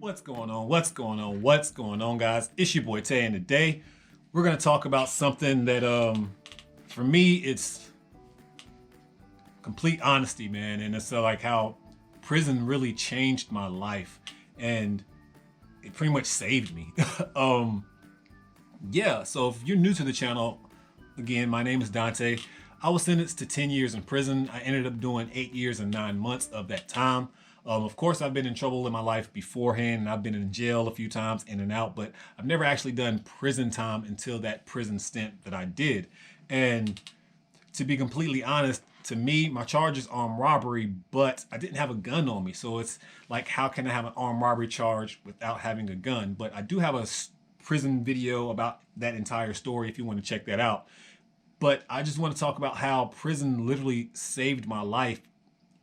What's going on? What's going on? What's going on, guys? It's your boy Tay, and today we're gonna talk about something that, for me, it's complete honesty, man, and it's like how prison really changed my life, and it pretty much saved me. Yeah. So if you're new to the channel, again, my name is Dante. I was sentenced to 10 years in prison. I ended up doing 8 years and 9 months of that time. Of course, I've been in trouble in my life beforehand, and I've been in jail a few times, in and out, but I've never actually done prison time until that prison stint that I did. And to be completely honest, to me, my charge is armed robbery, but I didn't have a gun on me. So it's like, how can I have an armed robbery charge without having a gun? But I do have a prison video about that entire story if you want to check that out. But I just want to talk about how prison literally saved my life,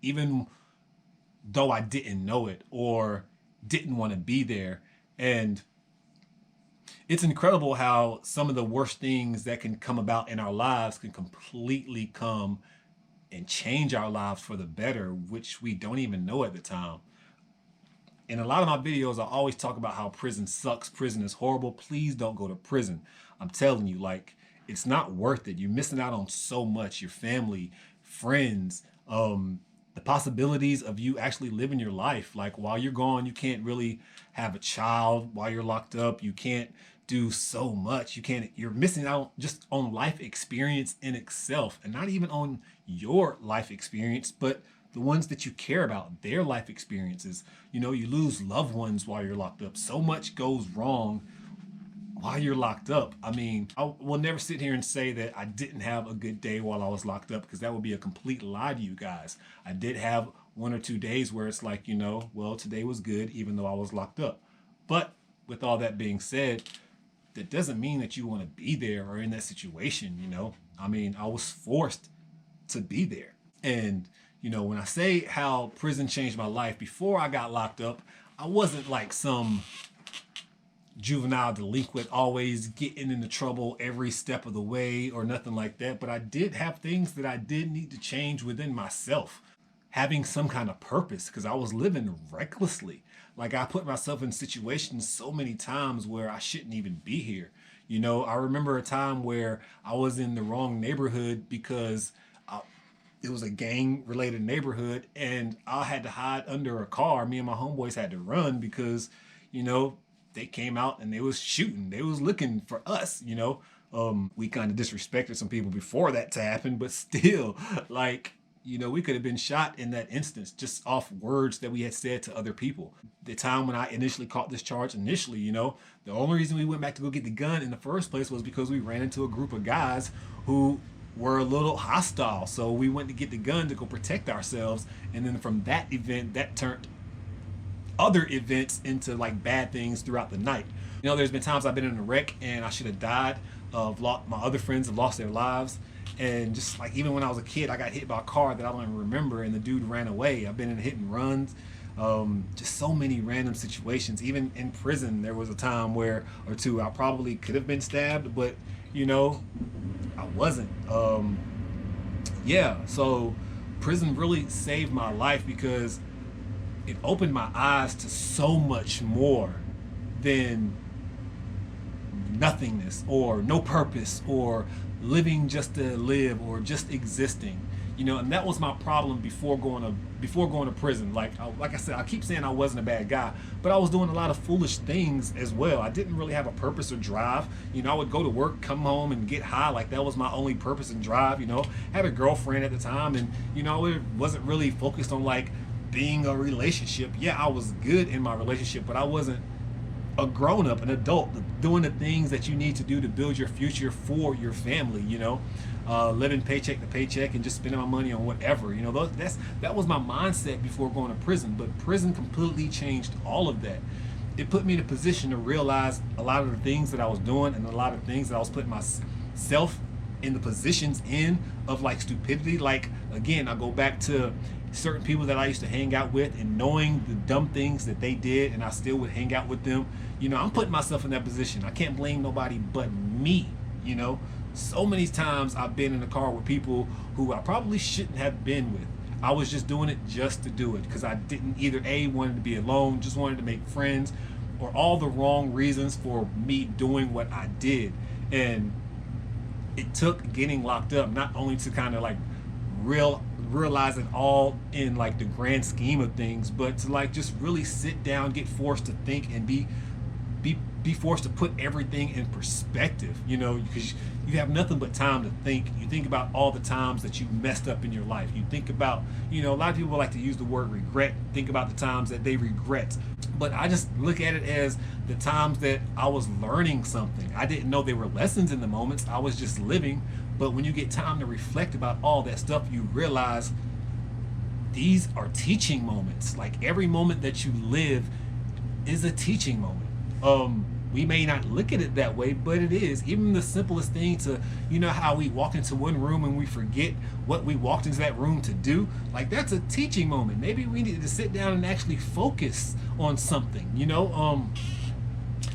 even though I didn't know it or didn't want to be there. And it's incredible how some of the worst things that can come about in our lives can completely come and change our lives for the better, which we don't even know at the time. In a lot of my videos, I always talk about how prison sucks. Prison is horrible. Please don't go to prison. I'm telling you, like, it's not worth it. You're missing out on so much. Your family, friends, the possibilities of you actually living your life. Like, while you're gone, you can't really have a child. While you're locked up, you can't do so much. You're missing out just on life experience in itself, and not even on your life experience, but the ones that you care about, their life experiences. You know, you lose loved ones while you're locked up. So much goes wrong while you're locked up. I mean, I will never sit here and say that I didn't have a good day while I was locked up, because that would be a complete lie to you guys. I did have 1 or 2 days where it's like, you know, well, today was good even though I was locked up. But with all that being said, that doesn't mean that you want to be there or in that situation, you know? I mean, I was forced to be there. And, you know, when I say how prison changed my life, before I got locked up, I wasn't like some juvenile delinquent, always getting into trouble every step of the way or nothing like that. But I did have things that I did need to change within myself, having some kind of purpose, because I was living recklessly. Like, I put myself in situations so many times where I shouldn't even be here. You know, I remember a time where I was in the wrong neighborhood because it was a gang related neighborhood, and I had to hide under a car. Me and my homeboys had to run because, you know, they came out and they was shooting. They was looking for us, you know. We kind of disrespected some people before that to happen, but still, like, you know, we could have been shot in that instance just off words that we had said to other people. The time when I initially caught this charge you know, the only reason we went back to go get the gun in the first place was because we ran into a group of guys who were a little hostile. So we went to get the gun to go protect ourselves. And then from that event, that turned other events into like bad things throughout the night. You know, there's been times I've been in a wreck and I should have died. My other friends have lost their lives. And just like, even when I was a kid, I got hit by a car that I don't even remember, and the dude ran away. I've been in hit and runs. Just so many random situations. Even in prison, there was a time or two I probably could have been stabbed, but, you know, I wasn't. Yeah, so prison really saved my life because it opened my eyes to so much more than nothingness or no purpose or living just to live or just existing, you know. And that was my problem before going to prison. Like I said, I keep saying I wasn't a bad guy, but I was doing a lot of foolish things as well. I didn't really have a purpose or drive. You know, I would go to work, come home, and get high. Like, that was my only purpose and drive. You know, I had a girlfriend at the time, and, you know, it wasn't really focused on like being a relationship. Yeah, I was good in my relationship, but I wasn't a grown-up, an adult, doing the things that you need to do to build your future for your family, you know. Living paycheck to paycheck and just spending my money on whatever, you know. That was my mindset before going to prison. But prison completely changed all of that. It put me in a position to realize a lot of the things that I was doing, and a lot of things that I was putting myself in the positions of like stupidity. Like, again, I go back to certain people that I used to hang out with, and knowing the dumb things that they did, and I still would hang out with them. You know, I'm putting myself in that position. I can't blame nobody but me, you know. So many times I've been in the car with people who I probably shouldn't have been with. I was just doing it just to do it, because I didn't either A, wanted to be alone, just wanted to make friends, or all the wrong reasons for me doing what I did. And it took getting locked up not only to kind of like realize it all in like the grand scheme of things, but to like just really sit down, get forced to think, and be forced to put everything in perspective, you know, because you have nothing but time to think. You think about all the times that you messed up in your life. You think about, you know, a lot of people like to use the word regret, think about the times that they regret. But I just look at it as the times that I was learning something. I didn't know they were lessons in the moments. I was just living. But when you get time to reflect about all that stuff, you realize these are teaching moments. Like every moment that you live is a teaching moment. We may not look at it that way, but it is. Even the simplest thing to, you know how we walk into one room and we forget what we walked into that room to do? Like that's a teaching moment. Maybe we need to sit down and actually focus on something, you know?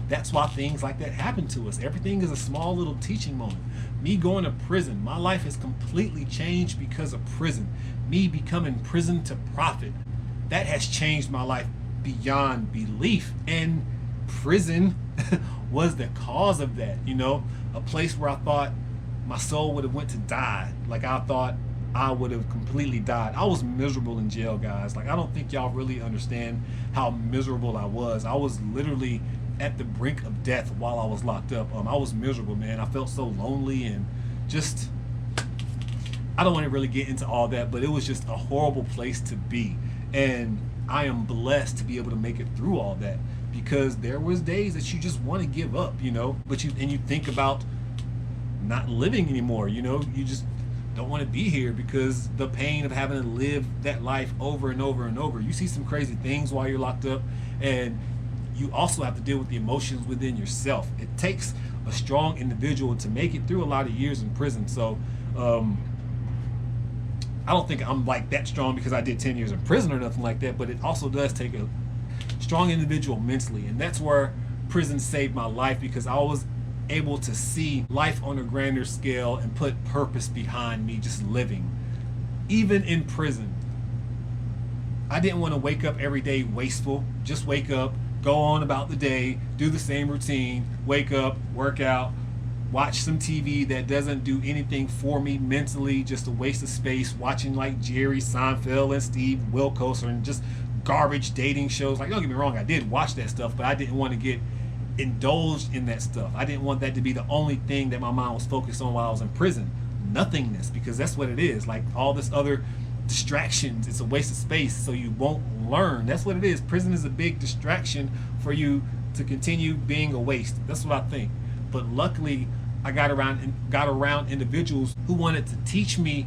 That's why things like that happen to us. Everything is a small little teaching moment. Me going to prison, my life has completely changed because of prison. Me becoming Prison2Profit, that has changed my life beyond belief. And prison was the cause of that, you know, a place where I thought my soul would have went to die. Like I thought I would have completely died. I was miserable in jail, guys. Like I don't think y'all really understand how miserable I was. I was literally at the brink of death while I was locked up. I was miserable, man. I felt so lonely and just, I don't want to really get into all that, but it was just a horrible place to be. And I am blessed to be able to make it through all that, because there was days that you just want to give up, you know, but you think about not living anymore, you know, you just don't want to be here because the pain of having to live that life over and over and over. You see some crazy things while you're locked up, and you also have to deal with the emotions within yourself. It takes a strong individual to make it through a lot of years in prison. So I don't think I'm like that strong because I did 10 years in prison or nothing like that, but it also does take a strong individual mentally. And that's where prison saved my life, because I was able to see life on a grander scale and put purpose behind me just living. Even in prison, I didn't want to wake up every day wasteful. Just wake up, go on about the day, do the same routine, wake up, work out, watch some TV that doesn't do anything for me mentally, just a waste of space, watching like Jerry Seinfeld and Steve Wilkos, and just garbage dating shows. Like, don't get me wrong, I did watch that stuff, but I didn't want to get indulged in that stuff. I didn't want that to be the only thing that my mind was focused on while I was in prison. Nothingness, because that's what it is. Like all this other distractions, it's a waste of space, so you won't learn. That's what it is. Prison is a big distraction for you to continue being a waste. That's what I think. But luckily, I got around individuals who wanted to teach me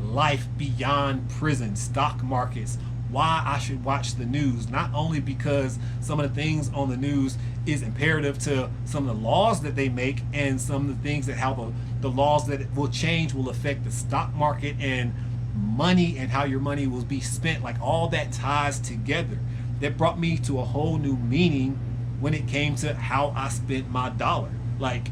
life beyond prison, stock markets, why I should watch the news, not only because some of the things on the news is imperative to some of the laws that they make, and some of the things that how the laws that will change will affect the stock market and money, and how your money will be spent. Like all that ties together. That brought me to a whole new meaning when it came to how I spent my dollar. Like,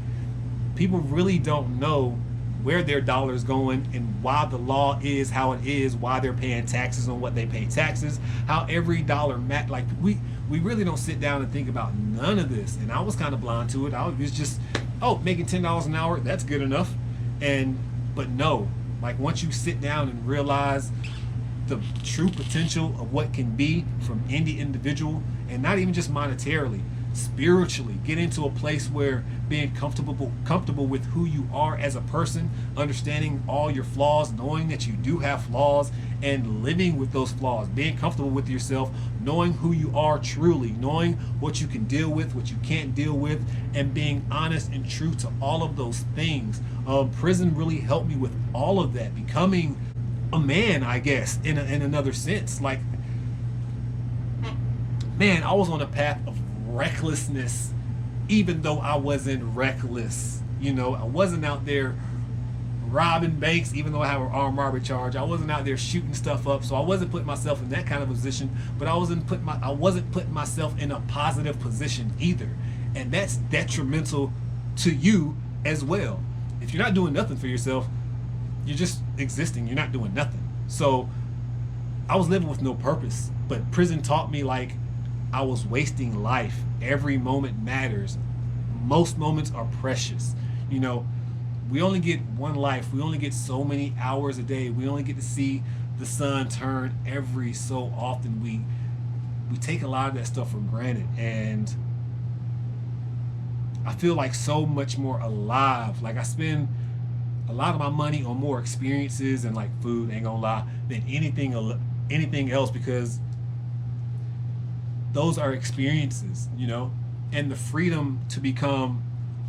people really don't know where their dollar is going and why the law is how it is, why they're paying taxes on what they pay taxes, how every dollar like we really don't sit down and think about none of this. And I was kind of blind to it. I was just, oh, making $10 an hour, that's good enough. But no, like once you sit down and realize the true potential of what can be from any individual, and not even just monetarily, spiritually, get into a place where being comfortable with who you are as a person, understanding all your flaws, knowing that you do have flaws, and living with those flaws, being comfortable with yourself, knowing who you are truly, knowing what you can deal with, what you can't deal with, and being honest and true to all of those things. Prison really helped me with all of that, becoming a man, I guess, in another sense. Like, man, I was on a path of recklessness, even though I wasn't reckless. You know, I wasn't out there robbing banks, even though I have an armed robbery charge. I wasn't out there shooting stuff up, so I wasn't putting myself in that kind of position. But I wasn't putting myself in a positive position either, and that's detrimental to you as well. If you're not doing nothing for yourself, you're just existing. You're not doing nothing. So I was living with no purpose. But prison taught me like I was wasting life. Every moment matters. Most moments are precious. You know, we only get one life. We only get so many hours a day. We only get to see the sun turn every so often. We take a lot of that stuff for granted, and I feel like so much more alive. Like I spend a lot of my money on more experiences and like food, ain't gonna lie, than anything else, because those are experiences, you know, and the freedom to become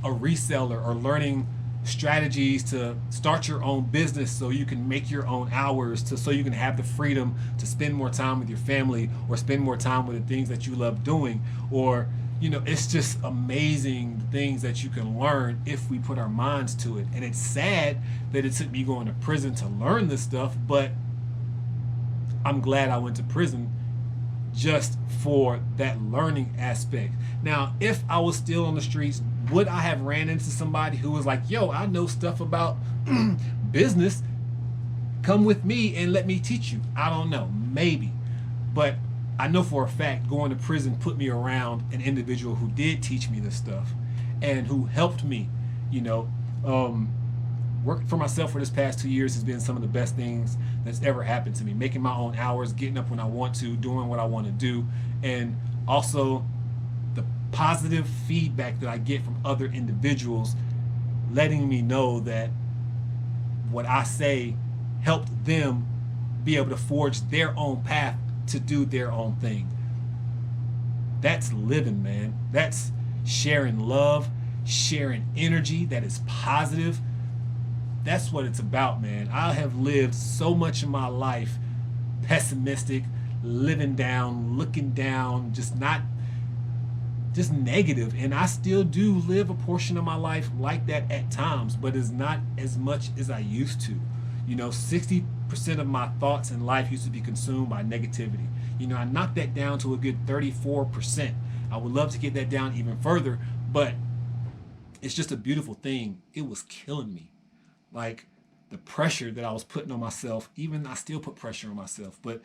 a reseller or learning strategies to start your own business so you can make your own hours so you can have the freedom to spend more time with your family or spend more time with the things that you love doing. Or, you know, it's just amazing the things that you can learn if we put our minds to it. And it's sad that it took me going to prison to learn this stuff, but I'm glad I went to prison just for that learning aspect. Now, if I was still on the streets, would I have ran into somebody who was like, yo, I know stuff about business. Come with me and let me teach you? I don't know. Maybe. But I know for a fact going to prison put me around an individual who did teach me this stuff and who helped me, you know. Working for myself for this past 2 years has been some of the best things that's ever happened to me. Making my own hours, getting up when I want to, doing what I want to do, and also the positive feedback that I get from other individuals letting me know that what I say helped them be able to forge their own path to do their own thing. That's living, man. That's sharing love, sharing energy that is positive. That's what it's about, man. I have lived so much of my life pessimistic, living down, looking down, just negative. And I still do live a portion of my life like that at times, but it's not as much as I used to. You know, 60% of my thoughts in life used to be consumed by negativity. You know, I knocked that down to a good 34%. I would love to get that down even further, but it's just a beautiful thing. It was killing me. Like the pressure that I was putting on myself, even I still put pressure on myself, but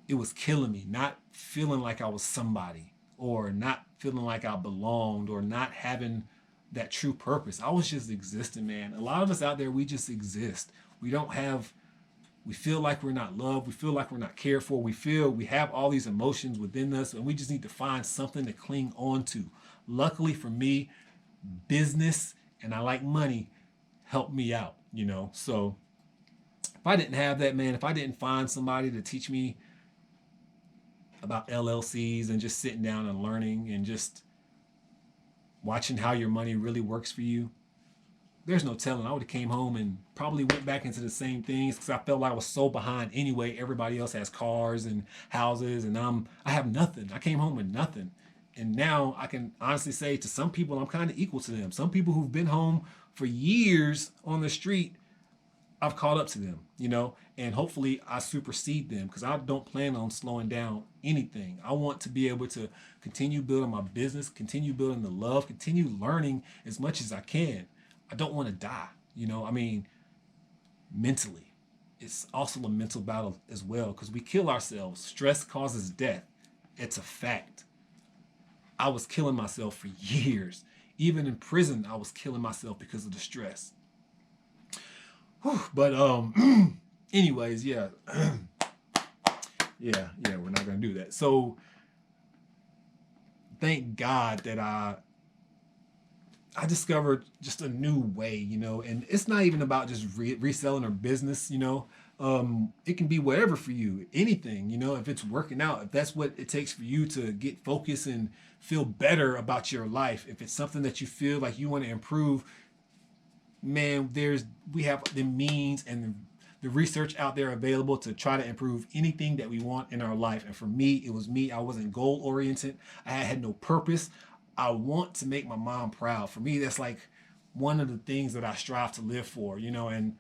it was killing me, not feeling like I was somebody or not feeling like I belonged or not having that true purpose. I was just existing, man. A lot of us out there, we just exist. We feel like we're not loved. We feel like we're not cared for. We feel we have all these emotions within us and we just need to find something to cling on to. Luckily for me, business and I like money helped me out, you know. So if I didn't have that, man, if I didn't find somebody to teach me about LLCs and just sitting down and learning and just watching how your money really works for you, there's no telling. I would have came home and probably went back into the same things because I felt like I was so behind anyway. Everybody else has cars and houses and I have nothing. I came home with nothing. And now I can honestly say to some people, I'm kind of equal to them. Some people who've been home for years on the street, I've caught up to them, you know, and hopefully I supersede them because I don't plan on slowing down anything. I want to be able to continue building my business, continue building the love, continue learning as much as I can. I don't want to die, you know, I mean, mentally. It's also a mental battle as well because we kill ourselves. Stress causes death. It's a fact. I was killing myself for years. Even in prison, I was killing myself because of the stress. Whew. But anyways, yeah. yeah, we're not gonna do that. So thank God that I discovered just a new way, you know, and it's not even about just reselling or business, you know. It can be whatever for you, anything, you know, if it's working out, if that's what it takes for you to get focused and feel better about your life, if it's something that you feel like you want to improve, man, we have the means and the research out there available to try to improve anything that we want in our life. And for me, it was me. I wasn't goal oriented. I had no purpose. I want to make my mom proud. For me, that's like one of the things that I strive to live for, you know, and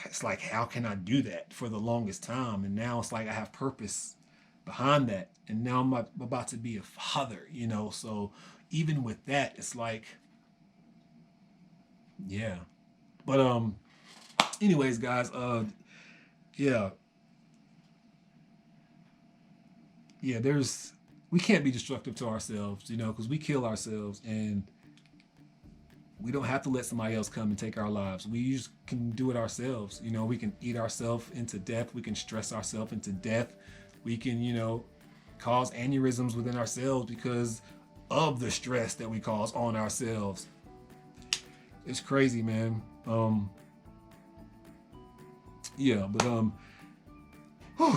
it's like, how can I do that for the longest time? And now it's like I have purpose behind that. And now I'm about to be a father, you know, so even with that, it's like, yeah. But Anyways, guys, yeah, we can't be destructive to ourselves, because we kill ourselves, and we don't have to let somebody else come and take our lives. We just can do it ourselves. We can eat ourselves into death. We can stress ourselves into death. We can, cause aneurysms within ourselves because of the stress that we cause on ourselves. It's crazy, man.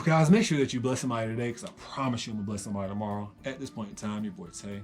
Guys, make sure that you bless somebody today, because I promise you I'm gonna bless somebody tomorrow. At this point in time, your boy Tay.